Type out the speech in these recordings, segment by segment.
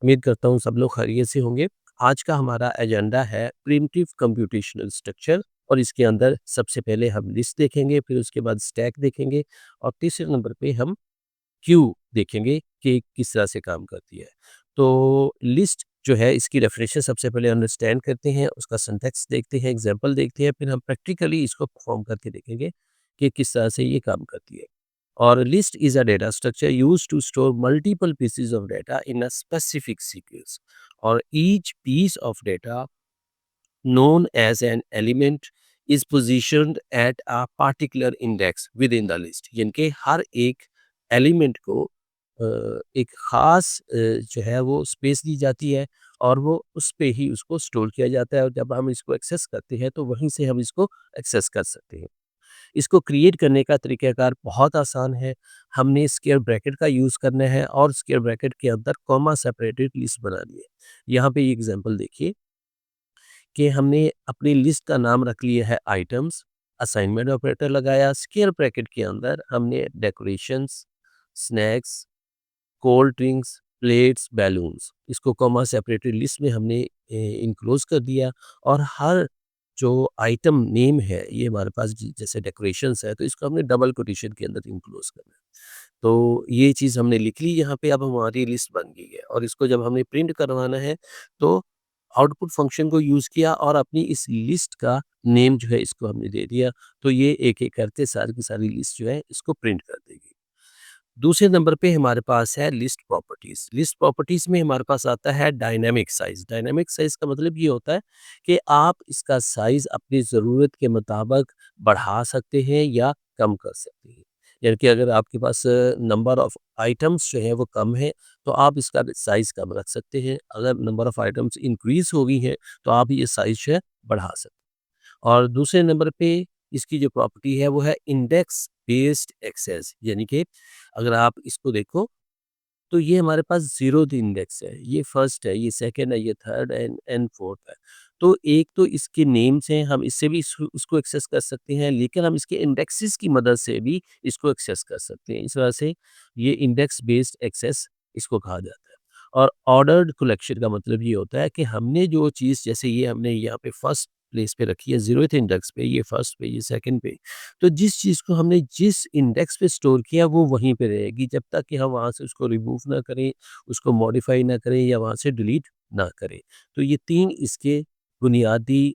उम्मीद करता हूँ सब लोग खैरियत से होंगे। आज का हमारा एजेंडा है प्रिमिटिव कंप्यूटेशनल स्ट्रक्चर और इसके अंदर सबसे पहले हम लिस्ट देखेंगे, फिर उसके बाद स्टैक देखेंगे और तीसरे नंबर पे हम क्यू देखेंगे कि किस तरह से काम करती है। तो लिस्ट जो है इसकी डेफिनेशन सबसे पहले अंडरस्टैंड करते हैं, उसका सिंटैक्स देखते हैं, एग्जांपल देखते हैं, फिर हम प्रैक्टिकली इसको परफॉर्म करके देखेंगे कि किस तरह से ये काम करती है। और list is a data structure used to store multiple pieces of data in a specific sequence और each piece of data known as an element is positioned at a particular index within the list यानी कि हर एक element को एक ख़ास जो है वो स्पेस दी जाती है और वो उस पे ही उसको स्टोर किया जाता है और जब हम इसको एक्सेस करते हैं तो वहीं से हम इसको एक्सेस कर सकते हैं। इसको क्रिएट करने का तरीक़ाकार बहुत आसान है। हमने स्क्वायर ब्रैकेट का यूज़ करना है और स्क्वायर ब्रैकेट के अंदर कॉमा सेपरेटेड लिस्ट बनानी है। यहाँ पे ये एग्ज़ाम्पल देखिए कि हमने अपनी लिस्ट का नाम रख लिया है आइटम्स, असाइनमेंट ऑपरेटर लगाया, स्क्वायर ब्रैकेट के अंदर हमने decorations, snacks, cold drinks, plates, balloons इसको कॉमा सेपरेटेड लिस्ट में हमने इनक्लोज़ कर दिया और हर जो आइटम नेम है ये हमारे पास जैसे डेकोरेशंस है तो इसको हमने डबल कोटेशन के अंदर इनक्लोज़ करना है। तो ये चीज़ हमने लिख ली यहाँ पे अब हमारी लिस्ट बन गई है और इसको जब हमने प्रिंट करवाना है तो आउटपुट फंक्शन को यूज़ किया और अपनी इस लिस्ट का नेम जो है इसको हमने दे दिया तो ये एक-एक करके सारी की सारी लिस्ट जो है इसको प्रिंट कर देगी। दूसरे नंबर पे हमारे पास है लिस्ट प्रॉपर्टीज़। लिस्ट प्रॉपर्टीज़ में हमारे पास आता है डायनामिक साइज़। डायनामिक साइज़ का मतलब ये होता है कि आप इसका साइज़ अपनी ज़रूरत के मुताबिक बढ़ा सकते हैं या कम कर सकते हैं। यानी कि अगर आपके पास नंबर ऑफ़ आइटम्स जो है वो कम है, तो आप इसका साइज़ कम रख सकते हैं। अगर नंबर ऑफ़ आइटम्स इंक्रीज़ हो गई हैं, तो आप ये साइज़ जो है बढ़ा सकते हैं। और दूसरे नंबर पे इसकी जो प्रॉपर्टी है वो है इंडेक्स बेस्ड एक्सेस यानी कि अगर आप इसको देखो तो ये हमारे पास ज़ीरोथ इंडेक्स है, ये फर्स्ट है, ये सेकंड है, ये थर्ड एंड फोर्थ है। तो एक तो इसके नेम्स हैं, हम इससे भी उसको एक्सेस कर सकते हैं, लेकिन हम इसके इंडेक्सेस की मदद से भी इसको एक्सेस कर सकते हैं। इस वजह से ये इंडेक्स बेस्ड एक्सेस इसको कहा जाता है। और ऑर्डर्ड कलेक्शन का मतलब ये होता है कि हमने जो चीज़ जैसे ये हमने यहाँ पे फर्स्ट प्लेस पे रखी है, ज़ीरोथ इंडेक्स पे, ये फर्स्ट पे, ये सेकंड पे। तो जिस चीज़ को हमने जिस इंडेक्स पे स्टोर किया वो वहीं पे रहेगी जब तक कि हम वहाँ से उसको रिमूव ना करें, उसको मॉडिफ़ाई ना करें या वहाँ से डिलीट ना करें। तो ये 3 इसके बुनियादी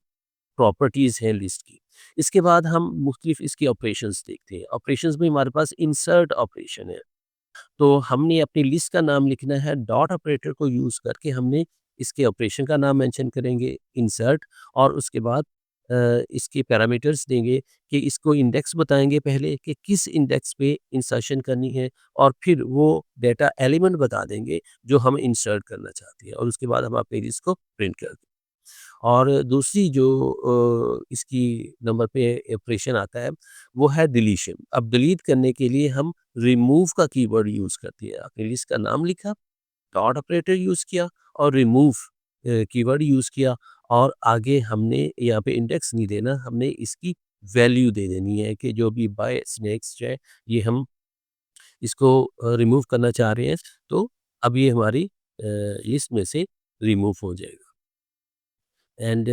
प्रॉपर्टीज़ हैं लिस्ट की। इसके बाद हम मुख्तलिफ़ इसके ऑपरेशंस देखते हैं। ऑपरेशंस में हमारे पास इंसर्ट ऑपरेशन है। तो हमने अपनी लिस्ट का नाम लिखना है, डॉट ऑपरेटर को यूज़ करके हमने इसके ऑपरेशन का नाम मेंशन करेंगे, इंसर्ट और उसके बाद इसके पैरामीटर्स देंगे कि इसको इंडेक्स बताएँगे पहले कि किस इंडेक्स पे इंसर्शन करनी है और फिर वो डेटा एलिमेंट बता देंगे जो हम इंसर्ट करना चाहते हैं और उसके बाद हम अपनी लिस्ट को प्रिंट कर दें। और दूसरी जो इसकी नंबर पे ऑपरेशन आता है, वो है डिलीशन। अब डिलीट करने के लिए हम रिमूव का कीवर्ड यूज़ करते हैं। आपने लिस्ट का नाम लिखा, डॉट ऑपरेटर यूज़ किया और रिमूव कीवर्ड यूज़ किया और आगे हमने यहाँ पे इंडेक्स नहीं देना, हमने इसकी वैल्यू दे देनी है कि जो भी बाय स्नैक्स जो है, ये हम इसको रिमूव करना चाह रहे हैं, तो अब ये हमारी लिस्ट में से रिमूव हो जाएगा। एंड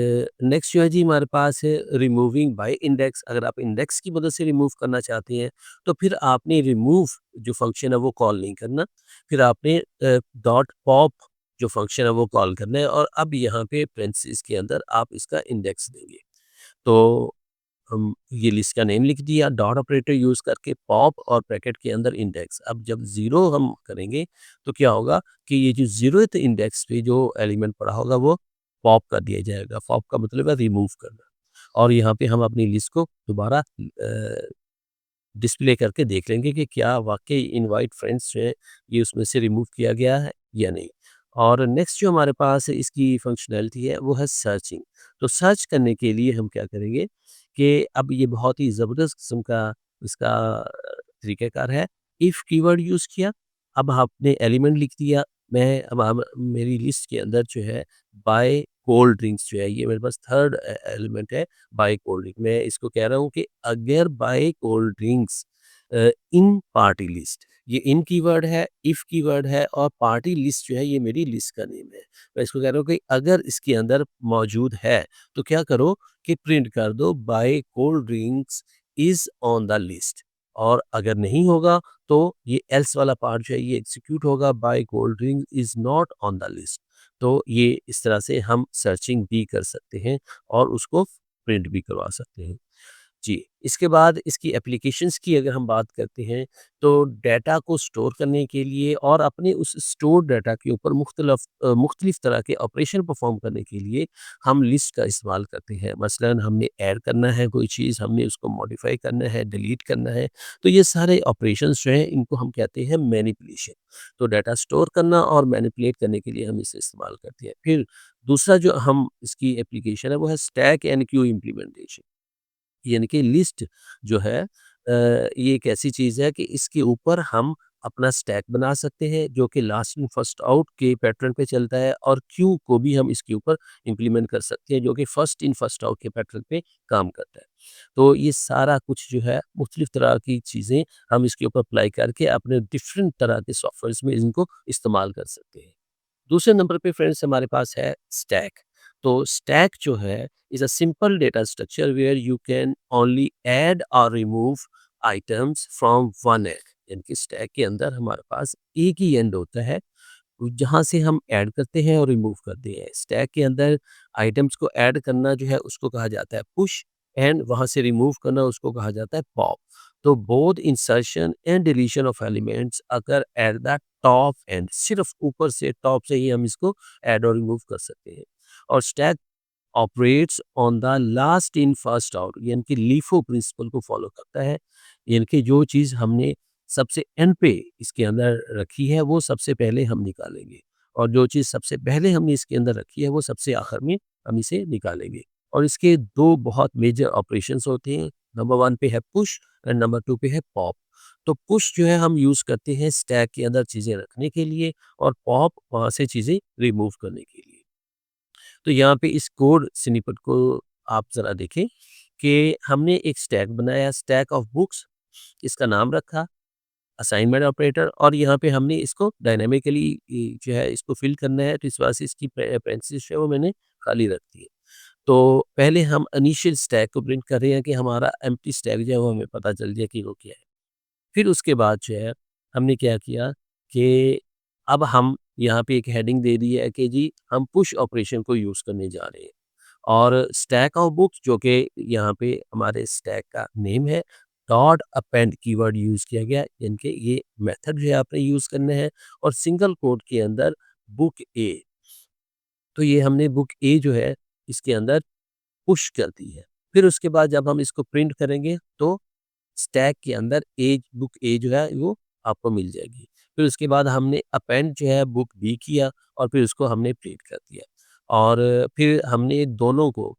नेक्स्ट जो है जी हमारे पास है रिमूविंग बाय इंडेक्स। अगर आप इंडेक्स की मदद से रिमूव करना चाहते हैं तो फिर आपने रिमूव जो फंक्शन है वो कॉल नहीं करना, फिर आपने डॉट पॉप जो फंक्शन है वो कॉल करना है और अब यहाँ पे पेरेंथीसेस के अंदर आप इसका इंडेक्स देंगे। तो हम ये लिस्ट का नेम लिख दिया, डॉट ऑपरेटर यूज़ करके पॉप और ब्रैकेट के अंदर इंडेक्स। अब जब ज़ीरो हम करेंगे तो क्या होगा कि ये जो ज़ीरोथ इंडेक्स पे जो एलिमेंट पड़ा होगा वो पॉप कर दिया जाएगा। पॉप का मतलब है रिमूव करना और यहाँ पे हम अपनी लिस्ट को दोबारा डिस्प्ले करके देख लेंगे कि क्या वाक़ई इनवाइट फ्रेंड्स जो है ये उसमें से रिमूव किया गया है या नहीं। और नेक्स्ट जो हमारे पास इसकी फंक्शनैलिटी है वो है सर्चिंग। तो सर्च करने के लिए हम क्या करेंगे कि अब ये बहुत ही ज़बरदस्त किस्म का इसका तरीक़ाकार है। इफ़ कीवर्ड यूज़ किया, अब आपने एलिमेंट लिख दिया, मैं अब मेरी लिस्ट के अंदर जो है बाय कोल्ड ड्रिंक्स जो है ये मेरे पास थर्ड एलिमेंट है बाय कोल्ड ड्रिंक। मैं इसको कह रहा हूँ कि अगर by cold drinks in party list ये इन कीवर्ड है, इफ कीवर्ड है और पार्टी लिस्ट जो है ये मेरी लिस्ट का नेम है। मैं इसको कह रहा हूँ कि अगर इसके अंदर मौजूद है तो क्या करो कि प्रिंट कर दो by cold drinks is on the list, और अगर नहीं होगा तो ये एल्स वाला पार्ट जो है ये एग्जीक्यूट होगा by cold drink is not on the list. तो ये इस तरह से हम सर्चिंग भी कर सकते हैं और उसको प्रिंट भी करवा सकते हैं। जी, इसके बाद इसकी एप्लीकेशंस की अगर हम बात करते हैं, तो डेटा को स्टोर करने के लिए और अपने उस स्टोर्ड डेटा के ऊपर मुख्तलिफ तरह के ऑपरेशन परफ़ॉर्म करने के लिए हम लिस्ट का इस्तेमाल करते हैं। मसलन हमने ऐड करना है कोई चीज़, हमने उसको मॉडिफ़ाई करना है, डिलीट करना है, तो ये सारे ऑपरेशंस जो हैं इनको हम कहते हैं मैनिपुलेशन। तो डेटा स्टोर करना और मैनिपुलेट करने के लिए हम इसे इस्तेमाल करते हैं। फिर दूसरा जो हम इसकी एप्लीकेशन है वो है स्टैक एंड क्यू इम्प्लीमेंटेशन। यानी कि लिस्ट जो है ये एक ऐसी चीज़ है कि इसके ऊपर हम अपना स्टैक बना सकते हैं जो कि लास्ट इन फर्स्ट आउट के पैटर्न पे चलता है, और क्यू को भी हम इसके ऊपर इम्प्लीमेंट कर सकते हैं जो कि फर्स्ट इन फर्स्ट आउट के पैटर्न पे काम करता है। तो ये सारा कुछ जो है मुख्तलिफ तरह की चीज़ें हम इसके ऊपर अप्लाई करके अपने डिफरेंट तरह के सॉफ्टवेयर्स में इनको इस्तेमाल कर सकते हैं। दूसरे नंबर पे फ्रेंड्स हमारे पास है स्टैक। तो स्टैक जो है is a simple data structure where you can only add और remove items from one end. यानी कि स्टैक के अंदर हमारे पास एक ही एंड होता है जहाँ से हम ऐड करते हैं और रिमूव करते हैं। स्टैक के अंदर आइटम्स को ऐड करना जो है उसको कहा जाता है पुश, एंड वहाँ से रिमूव करना उसको कहा जाता है पॉप। तो both insertion and deletion of elements अगर एट द टॉप एंड, सिर्फ ऊपर से टॉप से ही हम इसको ऐड और रिमूव कर सकते हैं। और stack operates on the last in first out, यानी कि लीफो प्रिंसिपल को फॉलो करता है। यानी कि जो चीज़ हमने सबसे एंड पे इसके अंदर रखी है वो सबसे पहले हम निकालेंगे, और जो चीज़ सबसे पहले हमने इसके अंदर रखी है वो सबसे आखिर में हम इसे निकालेंगे। और इसके दो बहुत मेजर ऑपरेशंस होते हैं। नंबर वन पे है पुश एंड नंबर टू पे है पॉप। तो पुश जो है हम यूज़ करते हैं स्टैक के अंदर चीज़ें रखने के लिए, और पॉप वहाँ से चीज़ें रिमूव करने के लिए। तो यहाँ पे इस कोड स्निपेट को आप ज़रा देखें कि हमने एक स्टैक बनाया, स्टैक ऑफ बुक्स इसका नाम रखा, असाइनमेंट ऑपरेटर, और यहाँ पे हमने इसको डायनामिकली जो है इसको फिल करना है, तो इस वजह से इसकी पेरेंथीसेस है वो मैंने खाली रख दी है। तो पहले हम इनिशियल स्टैक को प्रिंट कर रहे हैं कि हमारा एम्प्टी स्टैक जो है वो हमें पता चल जाए कि वो क्या है। फिर उसके बाद जो है हमने क्या किया कि अब हम यहाँ पे एक हेडिंग दे दी है कि जी हम पुश ऑपरेशन को यूज़ करने जा रहे हैं, और स्टैक ऑफ बुक्स जो कि यहाँ पे हमारे स्टैक का नेम है, डॉट अपेंड कीवर्ड यूज़ किया गया, यानी कि ये मेथड जो है आपने यूज़ करना है, और सिंगल कोट के अंदर बुक ए। तो ये हमने बुक ए जो है इसके अंदर पुश कर दी है। फिर उसके बाद जब हम इसको प्रिंट करेंगे तो स्टैक के अंदर ए बुक ए जो है वो आपको मिल जाएगी। फिर उसके बाद हमने अपेंड जो है बुक बी किया, और फिर उसको हमने प्रिंट कर दिया, और फिर हमने दोनों को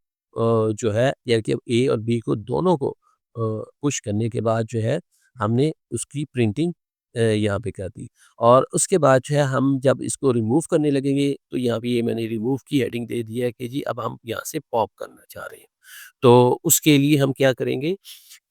जो है यानी कि ए और बी को दोनों को पुश करने के बाद जो है हमने उसकी प्रिंटिंग यहाँ पे कर दी। और उसके बाद जो है हम जब इसको रिमूव करने लगेंगे तो यहाँ पे ये मैंने रिमूव की हेडिंग दे दी है कि जी अब हम यहाँ से पॉप करना चाह रहे हैं। तो उसके लिए हम क्या करेंगे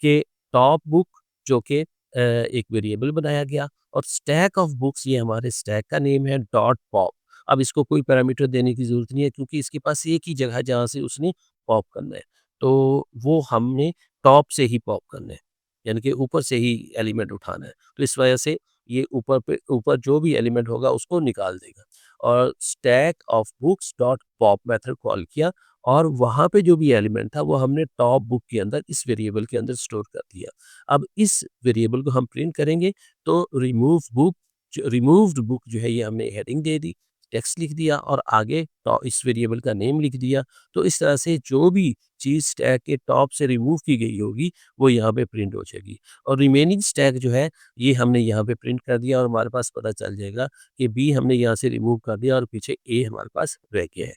कि टॉप बुक जो कि एक वेरिएबल बनाया गया, और स्टैक ऑफ बुक्स ये हमारे स्टैक का नेम है डॉट पॉप। अब इसको कोई पैरामीटर देने की ज़रूरत नहीं है क्योंकि इसके पास एक ही जगह जहाँ से उसने पॉप करना है। तो वो हमने टॉप से ही पॉप करना है, यानी कि ऊपर से ही एलिमेंट उठाना है। तो इस वजह से ये ऊपर जो भी एलिमेंट होगा उसको निकाल देगा, और stack of books dot pop method call किया, और वहाँ पे जो भी एलिमेंट था वो हमने टॉप बुक के अंदर इस वेरिएबल के अंदर स्टोर कर दिया। अब इस वेरिएबल को हम प्रिंट करेंगे तो रिमूव्ड बुक जो है ये हमने हेडिंग दे दी, टेक्स्ट लिख दिया, और आगे इस वेरिएबल का नेम लिख दिया। तो इस तरह से जो भी चीज़ स्टैक के टॉप से रिमूव की गई होगी वो यहाँ पे प्रिंट हो जाएगी, और रिमेनिंग स्टैक जो है ये हमने यहाँ पे प्रिंट कर दिया, और हमारे पास पता चल जाएगा कि बी हमने यहाँ से रिमूव कर दिया और पीछे ए हमारे पास रह गया है।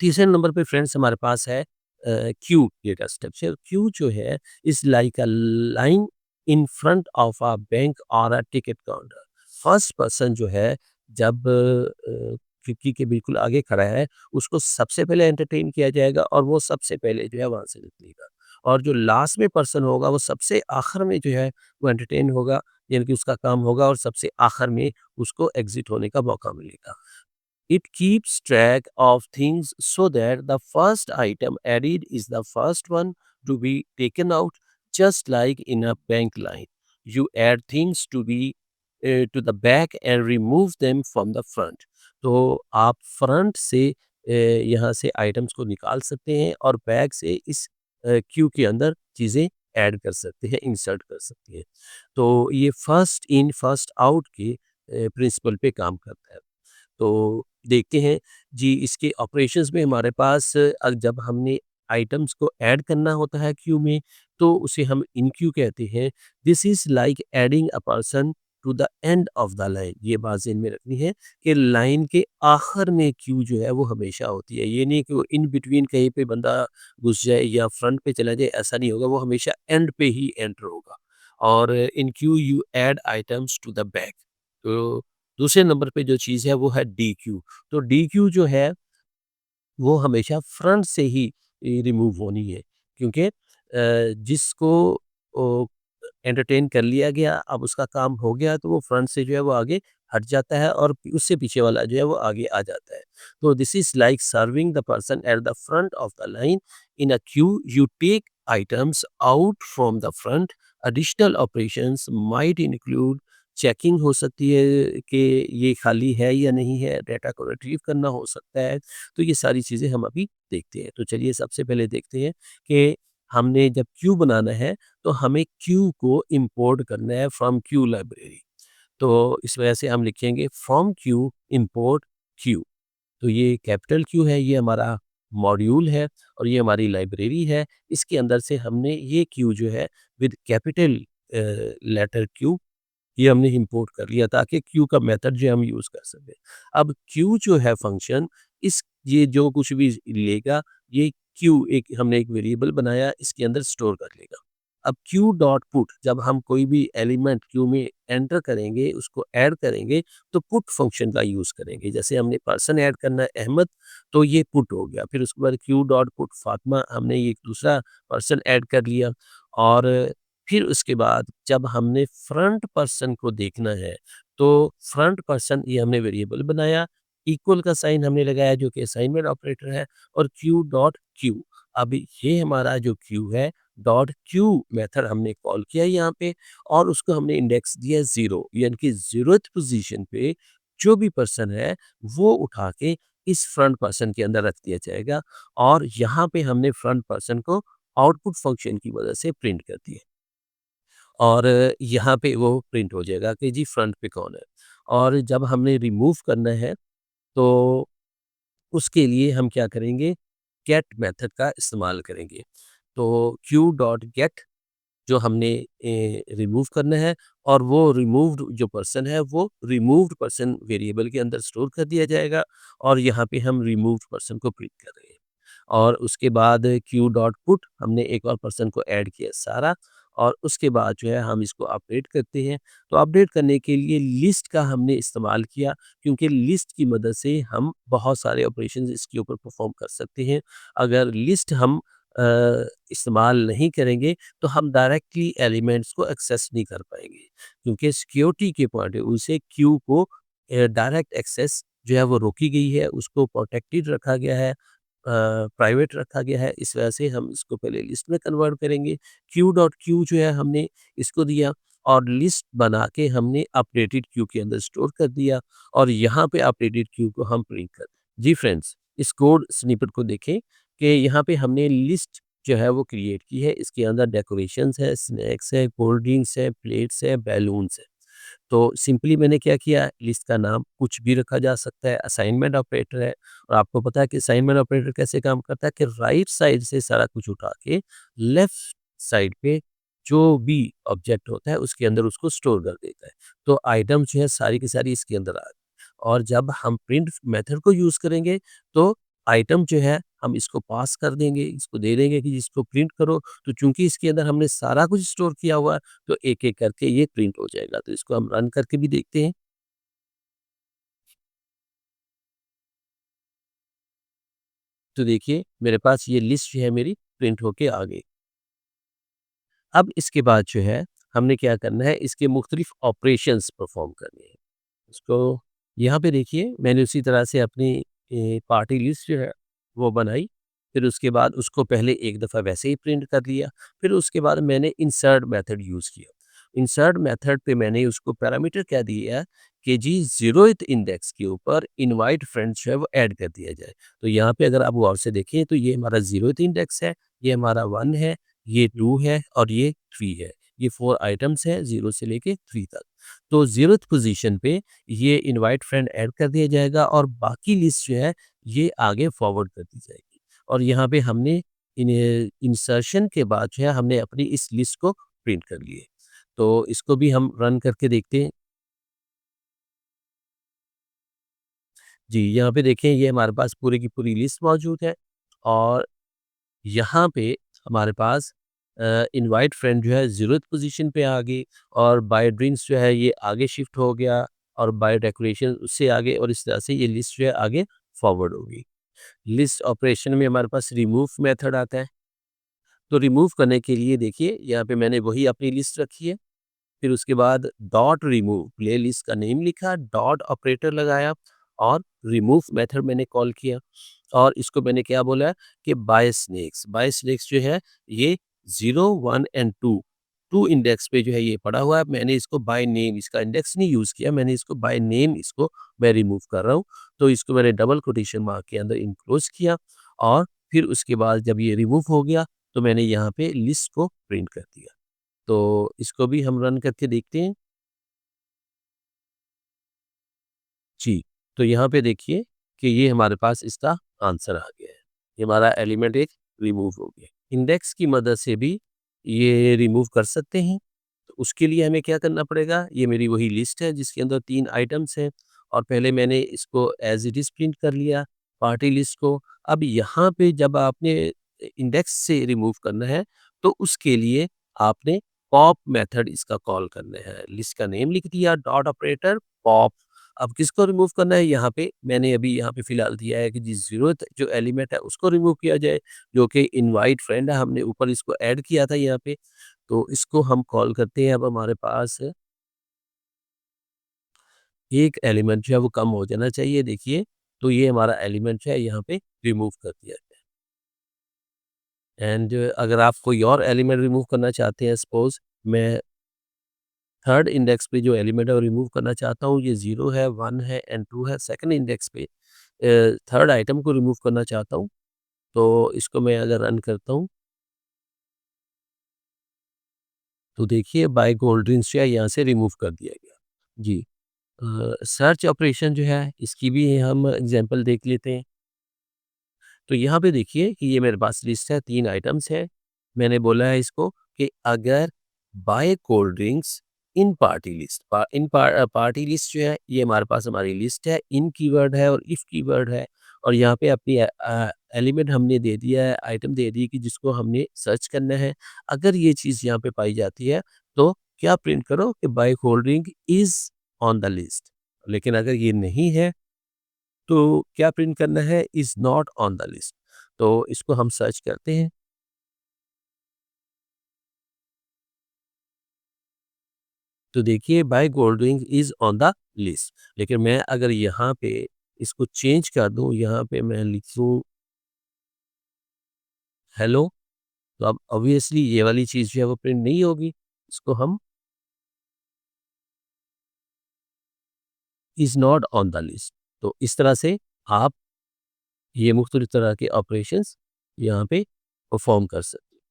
तीसरे नंबर पे फ्रेंड्स हमारे पास है क्यू डेटा स्ट्रक्चर। क्यू जो है is like a line in front of a bank और a ticket counter. First person जो है जब खिड़की के बिल्कुल आगे खड़ा है उसको सबसे पहले एंटरटेन किया जाएगा, और वो सबसे पहले जो है वहाँ से निकलेगा, और जो लास्ट में पर्सन होगा वो सबसे आखिर में जो है वो एंटरटेन होगा, यानी कि उसका काम होगा और सबसे आखिर में उसको एग्ज़िट होने का मौका मिलेगा। It keeps track of things so that the first item added is the first one to be taken out, just like in a bank line. You add things to the back and remove them from the front. तो आप front से यहाँ से items को निकाल सकते हैं और बैक से इस क्यू के अंदर चीज़ें ऐड कर सकते हैं, इंसर्ट कर सकते हैं। तो ये फर्स्ट इन फर्स्ट आउट के प्रिंसिपल पे काम करता है। तो देखते हैं जी, इसके ऑपरेशंस में हमारे पास जब हमने आइटम्स को ऐड करना होता है क्यू में, तो उसे हम इन क्यू कहते हैं। This is like adding a person to the end of the line. ये बात ज़हन में रखनी है कि लाइन के आखिर में क्यू जो है वो हमेशा होती है। ये नहीं कि वो इन बिटवीन कहीं पे बंदा घुस जाए या फ्रंट पे चला जाए, ऐसा नहीं होगा। वो हमेशा एंड पे ही एंटर होगा। और in queue you add items to the back. तो दूसरे नंबर पे जो चीज़ है वो है DQ। तो DQ जो है वो हमेशा फ्रंट से ही रिमूव होनी है, क्योंकि जिसको ओ एंटरटेन कर लिया गया, अब उसका काम हो गया तो वो फ्रंट से जो है वो आगे हट जाता है और उससे पीछे वाला जो है वो आगे आ जाता है। तो this is like serving the person at the front of the line in a queue. You take items out from the front. Additional operations might include checking हो सकती है कि ये खाली है या नहीं है, डाटा को रिट्रीव करना हो सकता है। तो ये सारी चीज़ें हम अभी देखते हैं। तो चलिए सबसे पहले देखते हैं कि हमने जब क्यू बनाना है तो हमें क्यू को इंपोर्ट करना है फ्रॉम क्यू लाइब्रेरी। तो इस वजह से हम लिखेंगे फ्रॉम क्यू इंपोर्ट क्यू। तो ये कैपिटल क्यू है, ये हमारा मॉड्यूल है और ये हमारी लाइब्रेरी है। इसके अंदर से हमने ये क्यू जो है विद कैपिटल लेटर क्यू, ये हमने इंपोर्ट कर लिया ताकि क्यू का मेथड जो है हम यूज़ कर सकें। अब क्यू जो है फंक्शन, इस ये जो कुछ भी लेगा, ये क्यू एक हमने एक वेरिएबल बनाया, इसके अंदर स्टोर कर लेगा। अब क्यू डॉट पुट, जब हम कोई भी एलिमेंट क्यू में एंटर करेंगे, उसको ऐड करेंगे, तो पुट फंक्शन का यूज़ करेंगे। जैसे हमने पर्सन ऐड करना है अहमद, तो ये पुट हो गया। फिर उसके बाद क्यू डॉट पुट फातिमा, हमने ये एक दूसरा पर्सन ऐड कर लिया। और फिर उसके बाद जब हमने फ्रंट पर्सन को देखना है, तो फ्रंट पर्सन ये हमने वेरिएबल बनाया, इक्वल का साइन हमने लगाया जो कि असाइनमेंट ऑपरेटर है, और क्यू डॉट क्यू। अब ये हमारा जो क्यू है, डॉट क्यू मेथड हमने कॉल किया यहाँ पे, और उसको हमने इंडेक्स दिया 0, यानी कि 0th पोजीशन पे जो भी पर्सन है वो उठा के इस फ्रंट पर्सन के अंदर रख दिया जाएगा। और यहाँ पे हमने फ्रंट पर्सन को आउटपुट फंक्शन की मदद से प्रिंट कर दिया और यहाँ पे वो प्रिंट हो जाएगा कि जी फ्रंट पे कौन है। और जब हमने रिमूव करना है तो उसके लिए हम क्या करेंगे, गेट मेथड का इस्तेमाल करेंगे। तो क्यू डॉट गेट जो हमने रिमूव करना है, और वो रिमूव्ड जो पर्सन है वो रिमूव्ड पर्सन वेरिएबल के अंदर स्टोर कर दिया जाएगा, और यहाँ पे हम रिमूव्ड पर्सन को प्रिंट कर रहे हैं। और उसके बाद क्यू डॉट पुट, हमने एक और पर्सन को ऐड किया सारा, और उसके बाद जो है हम इसको अपडेट करते हैं। तो अपडेट करने के लिए लिस्ट का हमने इस्तेमाल किया, क्योंकि लिस्ट की मदद से हम बहुत सारे ऑपरेशंस इसके ऊपर परफॉर्म कर सकते हैं। अगर लिस्ट हम अ, इस्तेमाल नहीं करेंगे तो हम डायरेक्टली एलिमेंट्स को एक्सेस नहीं कर पाएंगे, क्योंकि सिक्योरिटी के पॉइंट ऑफ व्यू से क्यू को डायरेक्ट एक्सेस जो है वो रोकी गई है, उसको प्रोटेक्टेड रखा गया है, प्राइवेट रखा गया है। इस वजह से हम इसको पहले लिस्ट में कन्वर्ट करेंगे। क्यू डॉट क्यू जो है हमने इसको दिया, और लिस्ट बना के हमने अपडेटेड क्यू के अंदर स्टोर कर दिया, और यहाँ पे अपडेटेड क्यू को हम प्रिंट कर जी फ्रेंड्स, इस कोड स्निपेट को देखें कि यहाँ पे हमने लिस्ट जो है वो क्रिएट की है। इसके अंदर डेकोरेशंस है, स्नैक्स है, कोल्ड ड्रिंक्स है, प्लेट्स है, बैलून्स है। तो सिंपली मैंने क्या किया, लिस्ट का नाम कुछ भी रखा जा सकता है, असाइनमेंट ऑपरेटर है। और आपको पता है कि असाइनमेंट ऑपरेटर कैसे काम करता है कि राइट साइड से सारा कुछ उठा के लेफ्ट साइड पे जो भी ऑब्जेक्ट होता है उसके अंदर उसको स्टोर कर देता है। तो आइटम जो है सारी की सारी इसके अंदर आ गई। और जब हम प्रिंट मेथड को यूज़ करेंगे तो आइटम जो है हम इसको पास कर देंगे, इसको दे देंगे कि इसको प्रिंट करो। तो चूंकि इसके अंदर हमने सारा कुछ स्टोर किया हुआ है, तो एक-एक करके ये प्रिंट हो जाएगा। तो इसको हम रन करके भी देखते हैं। तो देखिए मेरे पास ये लिस्ट जो है मेरी प्रिंट होके आ गई। अब इसके बाद जो है हमने क्या करना है, इसके मुख्तलिफ ऑपरेशंस परफॉर्म करने हैं। उसको यहाँ पे देखिए मैंने उसी तरह से अपनी पार्टी लिस्ट जो है वो बनाई। फिर उसके बाद उसको पहले एक दफ़ा वैसे ही प्रिंट कर लिया। फिर उसके बाद मैंने इंसर्ट मेथड यूज़ किया। इंसर्ट मेथड पे मैंने उसको पैरामीटर क्या दिया कि जी 0th इंडेक्स के ऊपर इनवाइट फ्रेंड्स जो है वो ऐड कर दिया जाए। तो यहाँ पे अगर आप गौर से देखें तो ये हमारा 0th इंडेक्स है, ये हमारा 1 है, ये 2 है और ये 3 है। ये 4 आइटम्स हैं 0 से लेके 3 तक। तो 0th पोज़ीशन पे ये इनवाइट फ्रेंड ऐड कर दिया जाएगा और बाकी लिस्ट जो है ये आगे फॉरवर्ड कर दी जाएगी। और यहाँ पे हमने इंसर्शन के बाद जो है हमने अपनी इस लिस्ट को प्रिंट कर लिए। तो इसको भी हम रन करके देखते हैं। जी, यहाँ पे देखें ये हमारे पास पूरी की पूरी लिस्ट मौजूद है और यहाँ पे हमारे पास इनवाइट फ्रेंड जो है 0th पोज़ीशन पे आ गई और बाय ड्रीम्स जो है ये आगे शिफ्ट हो गया और बाय डेकोरेशन उससे आगे और इस तरह से ये लिस्ट जो है आगे फॉरवर्ड होगी। लिस्ट ऑपरेशन में हमारे पास रिमूव मेथड आता है। तो रिमूव करने के लिए देखिए यहाँ पे मैंने वही अपनी लिस्ट रखी है। फिर उसके बाद डॉट रिमूव प्लेलिस्ट का नेम लिखा, डॉट ऑपरेटर लगाया और रिमूव मेथड मैंने कॉल किया और इसको मैंने क्या बोला कि बाय स्नेक्स जो है ये 0, 1 एंड 2 2 इंडेक्स पे जो है ये पड़ा हुआ है। मैंने इसको बाय नेम इसका इंडेक्स नहीं यूज़ किया, मैंने इसको बाय नेम इसको मैं रिमूव कर रहा हूँ। तो इसको मैंने डबल कोटेशन मार्क के अंदर इनक्लोज़ किया और फिर उसके बाद जब ये रिमूव हो गया तो मैंने यहाँ पे लिस्ट को प्रिंट कर दिया। तो इसको भी हम रन करके देखते हैं। जी, तो यहाँ पे देखिए कि ये हमारे पास इसका आंसर आ गया है। ये हमारा एलिमेंट एक रिमूव हो गया। इंडेक्स की मदद से भी ये रिमूव कर सकते हैं। तो उसके लिए हमें क्या करना पड़ेगा? ये मेरी वही लिस्ट है जिसके अंदर 3 आइटम्स हैं और पहले मैंने इसको एज़ इट इज़ प्रिंट कर लिया, पार्टी लिस्ट को। अब यहाँ पे जब आपने इंडेक्स से रिमूव करना है, तो उसके लिए आपने पॉप मेथड इसका कॉल करना है। लिस्ट का नेम लिख दिया, डॉट ऑपरेटर पॉप। अब किसको रिमूव करना है यहाँ पे मैंने अभी यहाँ पे फ़िलहाल दिया है कि जी ज़रूरत जो एलिमेंट है उसको रिमूव किया जाए, जो कि इनवाइट फ्रेंड है, हमने ऊपर इसको ऐड किया था यहाँ पे। तो इसको हम कॉल करते हैं। अब हमारे पास एक एलिमेंट जो है वो कम हो जाना चाहिए देखिए, तो ये हमारा एलिमेंट जो है यहाँ पे रिमूव कर दिया गया। एंड अगर आप कोई और एलिमेंट रिमूव करना चाहते हैं, सपोज़ मैं थर्ड इंडेक्स पे जो एलिमेंट है वो रिमूव करना चाहता हूँ, ये 0 है, 1 है एंड 2 है। सेकंड इंडेक्स पे थर्ड आइटम को रिमूव करना चाहता हूँ, तो इसको मैं अगर रन करता हूँ, तो देखिए बाय कोल्ड ड्रिंक्स जो है यहाँ से रिमूव कर दिया गया। जी। सर्च ऑपरेशन जो है इसकी भी हम एग्ज़ाम्पल देख लेते हैं। तो यहाँ पे देखिए कि ये मेरे पास लिस्ट है, 3 आइटम्स है। मैंने बोला है इसको कि अगर by cold drinks in party list party list जो है ये हमारे पास हमारी लिस्ट है, इन कीवर्ड है और इफ कीवर्ड है और यहाँ पे अपनी एलिमेंट हमने दे दिया है, आइटम दे दी कि जिसको हमने सर्च करना है। अगर ये चीज़ यहाँ पे पाई जाती है, तो क्या प्रिंट करो कि by cold drink is on the list. लेकिन अगर ये नहीं है तो क्या प्रिंट करना है is not on the list. तो इसको हम सर्च करते हैं। तो देखिए buy goldwing is on the list. लेकिन मैं अगर यहाँ पे इसको चेंज कर दूँ, यहाँ पे मैं लिखूँ हेलो, तो अब ऑब्वियसली ये वाली चीज़ जो है वो प्रिंट नहीं होगी। इसको हम is not on the list. तो इस तरह से आप ये मुख्तलिफ तरह के ऑपरेशंस यहाँ पे परफ़ॉर्म कर सकते हैं।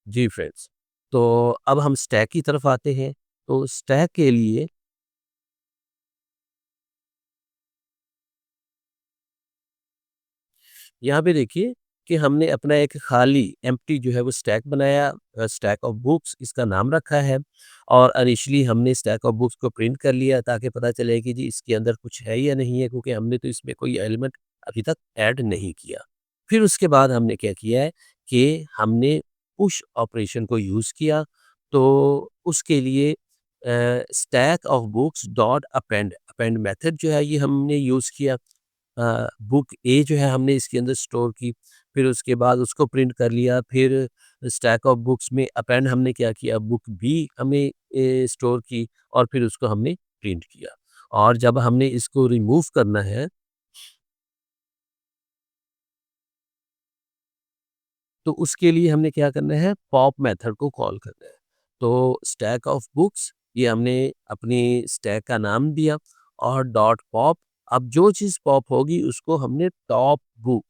जी फ्रेंड्स, तो अब हम स्टैक की तरफ आते हैं। तो स्टैक के लिए यहाँ पे देखिए कि हमने अपना एक खाली एम्प्टी जो है वो स्टैक बनाया, स्टैक ऑफ बुक्स इसका नाम रखा है और इनिशियली हमने स्टैक ऑफ बुक्स को प्रिंट कर लिया ताकि पता चले कि जी इसके अंदर कुछ है या नहीं है, क्योंकि हमने तो इसमें कोई एलिमेंट अभी तक ऐड नहीं किया। फिर उसके बाद हमने क्या किया है कि हमने पुश ऑपरेशन को यूज़ किया। तो उसके लिए stack of books dot append append method जो है ये हमने यूज़ किया। बुक ए जो है हमने इसके अंदर स्टोर की, फिर उसके बाद उसको प्रिंट कर लिया, फिर स्टैक ऑफ बुक्स में अपेंड हमने क्या किया, बुक भी हमें स्टोर की और फिर उसको हमने प्रिंट किया। और जब हमने इसको रिमूव करना है, तो उसके लिए हमने क्या करना है, पॉप मेथड को कॉल करना है। तो स्टैक ऑफ बुक्स, ये हमने अपनी स्टैक का नाम दिया और डॉट पॉप, अब जो चीज़ पॉप होगी उसको हमने टॉप बुक,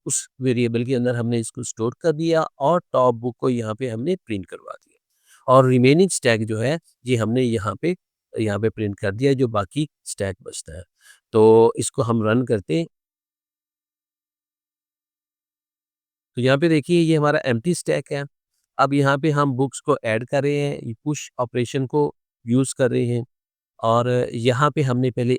उस वेरिएबल के अंदर हमने इसको स्टोर कर दिया और टॉप बुक को यहाँ पे हमने प्रिंट करवा दिया। और रिमेनिंग स्टैक जो है ये हमने यहाँ पे प्रिंट कर दिया, जो बाकी स्टैक बचता है। तो इसको हम रन करते हैं। तो यहाँ पे देखिए ये हमारा एम्प्टी स्टैक है। अब यहाँ पे हम बुक्स को ऐड कर रहे हैं, ये पुश ऑपरेशन को यूज़ कर रहे हैं और यहाँ पे हमने पहले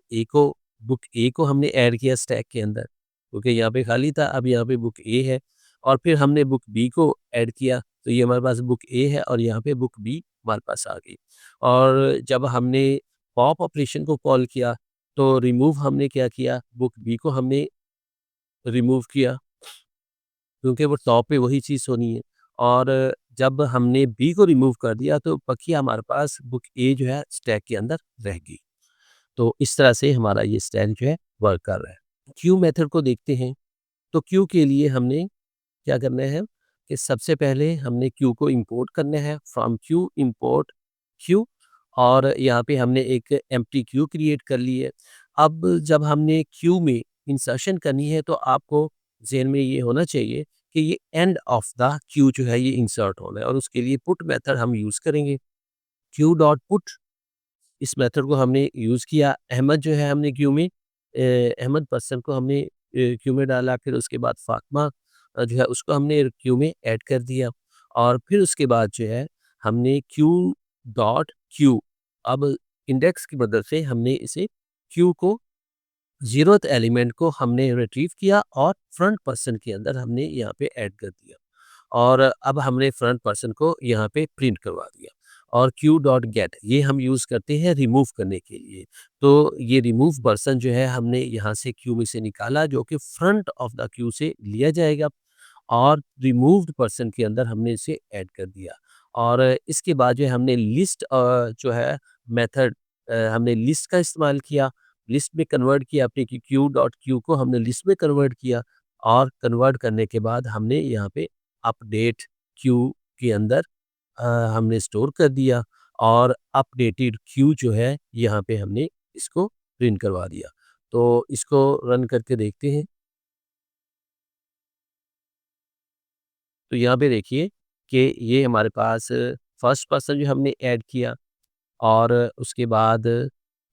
बुक ए को हमने ऐड किया स्टैक के अंदर, क्योंकि यहाँ पे खाली था, अब यहाँ पे बुक ए है। और फिर हमने बुक बी को ऐड किया, तो ये हमारे पास बुक ए है और यहाँ पे बुक बी हमारे पास आ गई। और जब हमने पॉप ऑपरेशन को कॉल किया, तो रिमूव हमने क्या किया, बुक बी को हमने रिमूव किया, क्योंकि वो टॉप पे वही चीज़ होनी है। और जब हमने बी को रिमूव कर दिया तो बकिया हमारे पास बुक ए जो है स्टैक के अंदर रह गई। तो इस तरह से हमारा ये स्टैक जो है वर्क कर रहा है। क्यू मेथड को देखते हैं। तो क्यू के लिए हमने क्या करना है कि सबसे पहले हमने क्यू को इंपोर्ट करना है, फ्रॉम क्यू इंपोर्ट क्यू। और यहाँ पे हमने एक एम्प्टी क्यू क्रिएट कर ली है। अब जब हमने क्यू में इंसर्शन करनी है, तो आपको ज़हन में ये होना चाहिए कि ये एंड ऑफ द क्यू जो है ये इंसर्ट होना है, और उसके लिए पुट मेथड हम यूज़ करेंगे। क्यू डॉट पुट, इस मेथड को हमने यूज़ किया। अहमद जो है हमने क्यू में अहमद पर्सन को हमने क्यू में डाला, फिर उसके बाद फातिमा जो है उसको हमने क्यू में ऐड कर दिया। और फिर उसके बाद जो है हमने क्यू डॉट क्यू, अब इंडेक्स की मदद से हमने इसे क्यू को 0th एलिमेंट को हमने रिट्रीव किया और फ्रंट पर्सन के अंदर हमने यहाँ पे ऐड कर दिया। और अब हमने फ्रंट पर्सन को यहाँ पे प्रिंट करवा दिया। और क्यू डॉट गेट, ये हम यूज़ करते हैं रिमूव करने के लिए। तो ये रिमूव पर्सन जो है हमने यहाँ से क्यू में से निकाला, जो कि फ्रंट ऑफ द क्यू से लिया जाएगा, और रिमूव्ड पर्सन के अंदर हमने इसे ऐड कर दिया। और इसके बाद जो है हमने लिस्ट जो है मेथड, हमने लिस्ट का इस्तेमाल किया, लिस्ट में कन्वर्ट किया अपने क्यू डॉट क्यू को हमने लिस्ट में कन्वर्ट किया। और कन्वर्ट करने के बाद हमने यहाँ पे अपडेट क्यू के अंदर अ, हमने स्टोर कर दिया, और अपडेटेड क्यू जो है यहाँ पे हमने इसको प्रिंट करवा दिया। तो इसको रन करके देखते हैं। तो यहाँ पे देखिए कि ये हमारे पास फर्स्ट पर्सन जो हमने ऐड किया, और उसके बाद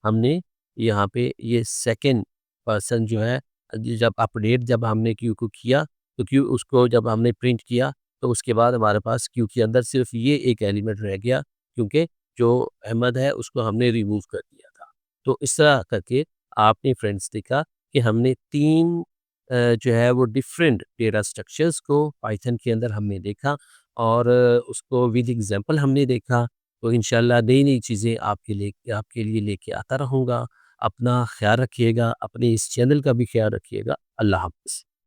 हमने यहाँ पे ये सेकंड पर्सन जो है, जब हमने क्यू को किया, तो क्यू उसको जब हमने प्रिंट किया, तो उसके बाद हमारे पास क्यू के अंदर सिर्फ ये एक एलिमेंट रह गया, क्योंकि जो अहमद है उसको हमने रिमूव कर दिया था। तो इस तरह करके आपने फ्रेंड्स देखा कि हमने तीन जो है वो डिफरेंट डेटा स्ट्रक्चर्स को पाइथन के अंदर हमने देखा, और उसको विद एग्जांपल हमने देखा। तो इंशाल्लाह नई-नई चीज़ें आपके लिए लेके आता रहूँगा। अपना ख़्याल रखिएगा, अपने इस चैनल का भी ख़्याल रखिएगा। अल्लाह हाफ़िज़।